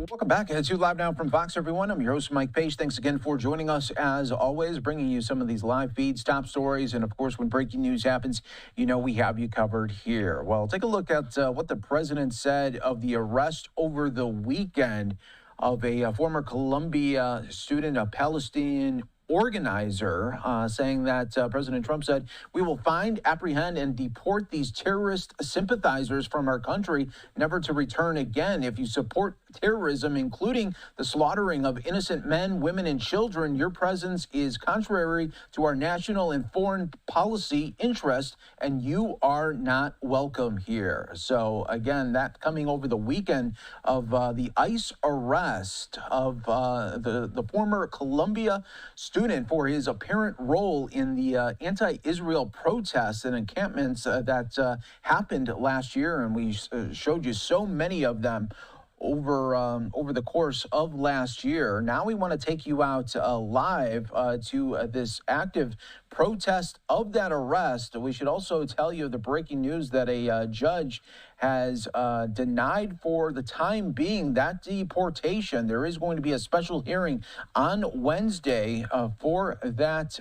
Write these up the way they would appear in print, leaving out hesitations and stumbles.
Welcome back. It's you live now from Fox, everyone. I'm your host, Mike Page. Thanks again for joining us, as always, bringing you some of these live feeds, top stories, and, of course, when breaking news happens, you know we have you covered here. Well, take a look at what the president said of the arrest over the weekend of a former Columbia student, a Palestinian organizer, saying that President Trump said, "We will find, apprehend, and deport these terrorist sympathizers from our country, never to return again. If you support terrorism, including the slaughtering of innocent men, women, and children, your presence is contrary to our national and foreign policy interest, and you are not welcome here." So, again, that coming over the weekend of the ICE arrest of the former Columbia student for his apparent role in the anti-Israel protests and encampments that happened last year, and we showed you so many of them over the course of last year. Now we want to take you out live to this active protest of that arrest. We should also tell you the breaking news that a judge has denied for the time being that deportation. There is going to be a special hearing on Wednesday for that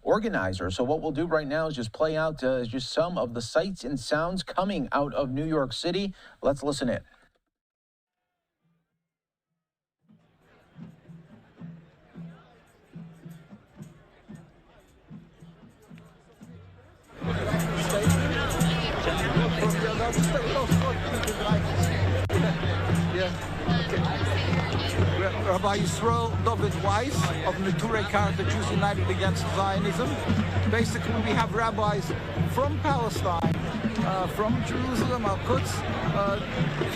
organizer. So what we'll do right now is just play out just some of the sights and sounds coming out of New York City. Let's listen in. Rabbi Yisrael David Weiss of Neturei Character Jews United Against Zionism. Basically, we have rabbis from Palestine, from Jerusalem, Al-Quds,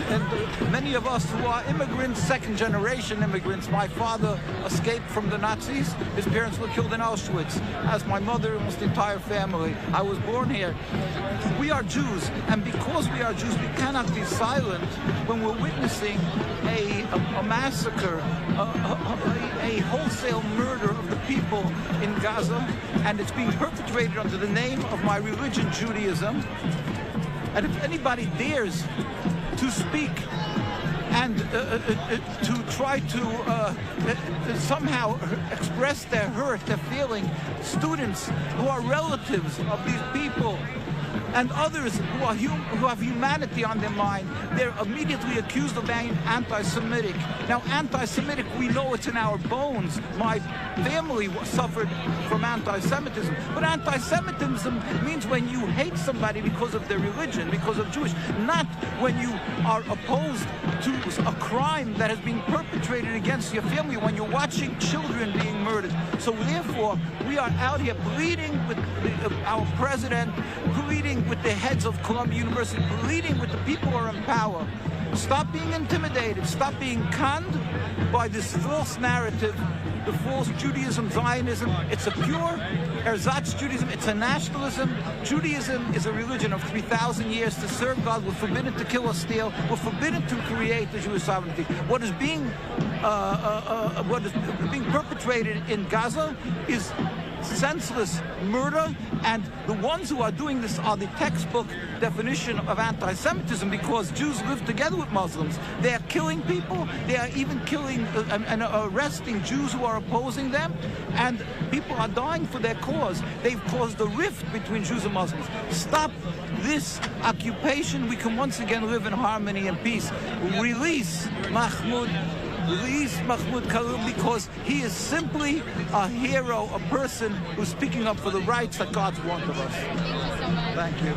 and many of us who are immigrants, second-generation immigrants. My father escaped from the Nazis. His parents were killed in Auschwitz, as my mother and almost the entire family. I was born here. We are Jews, and because we are Jews, we cannot be silent when we're witnessing a massacre, a wholesale murder of the people in Gaza, and it's being perpetrated under the name of my religion, Judaism. And if anybody dares to speak and to try to somehow express their hurt, their feeling, students who are relatives of these people and others who have humanity on their mind, they're immediately accused of being anti-Semitic. Now, anti-Semitic, we know it's in our bones. My family suffered from anti-Semitism. But anti-Semitism means when you hate somebody because of their religion, because of Jewish, not when you are opposed to a crime that has been perpetrated against your family, when you're watching children being murdered. So therefore, we are out here pleading with our president, pleading with the heads of Columbia University, pleading with the people who are in power. Stop being intimidated. Stop being conned by this false narrative, the false Judaism, Zionism. It's a pure ersatz Judaism. It's a nationalism. Judaism is a religion of 3,000 years. To serve God, we're forbidden to kill or steal. We're forbidden to create the Jewish sovereignty. What is being perpetrated in Gaza is senseless murder, and the ones who are doing this are the textbook definition of anti-Semitism, because Jews live together with Muslims. They are killing people. They are even killing and arresting Jews who are opposing them, and people are dying for their cause. They've caused a rift between Jews and Muslims. Stop this occupation. We can once again live in harmony and peace. Release Mahmoud Karub, because he is simply a hero, a person who's speaking up for the rights that God's want of us. Thank you.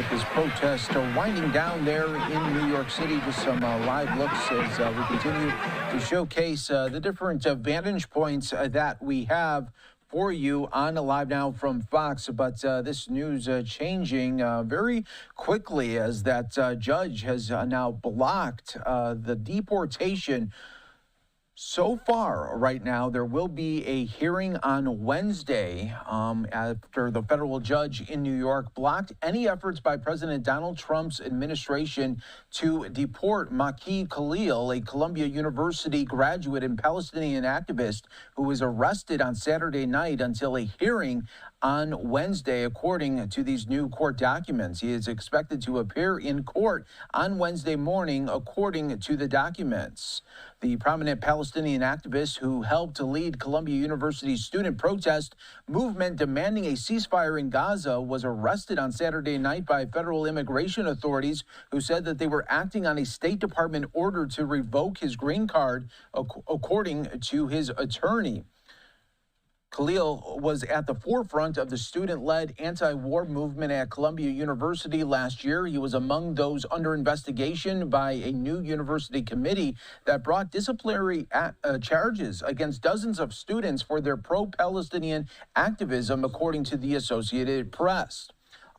with this protest winding down there in New York City. Just some live looks as we continue to showcase the different vantage points that we have for you on Live Now from Fox. But this news changing very quickly as that judge has now blocked the deportation. So far, right now, there will be a hearing on Wednesday after the federal judge in New York blocked any efforts by President Donald Trump's administration to deport Maqi Khalil, a Columbia University graduate and Palestinian activist who was arrested on Saturday night, until a hearing on Wednesday, according to these new court documents. He is expected to appear in court on Wednesday morning, according to the documents. The prominent Palestinian activist who helped to lead Columbia University's student protest movement demanding a ceasefire in Gaza was arrested on Saturday night by federal immigration authorities, who said that they were acting on a State Department order to revoke his green card, according to his attorney. Khalil was at the forefront of the student-led anti-war movement at Columbia University last year. He was among those under investigation by a new university committee that brought disciplinary charges against dozens of students for their pro-Palestinian activism, according to the Associated Press.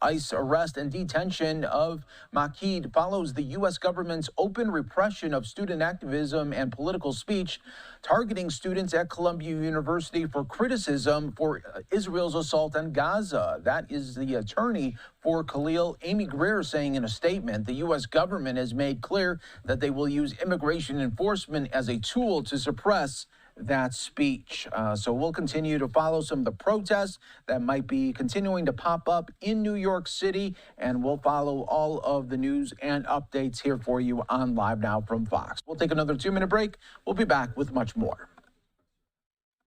ICE arrest and detention of Maqi follows the U.S. government's open repression of student activism and political speech, targeting students at Columbia University for criticism for Israel's assault on Gaza. That is the attorney for Khalil, Amy Greer, saying in a statement, the U.S. government has made clear that they will use immigration enforcement as a tool to suppress that speech. So we'll continue to follow some of the protests that might be continuing to pop up in New York City, and we'll follow all of the news and updates here for you on Live Now from Fox. We'll take another 2-minute break. We'll be back with much more.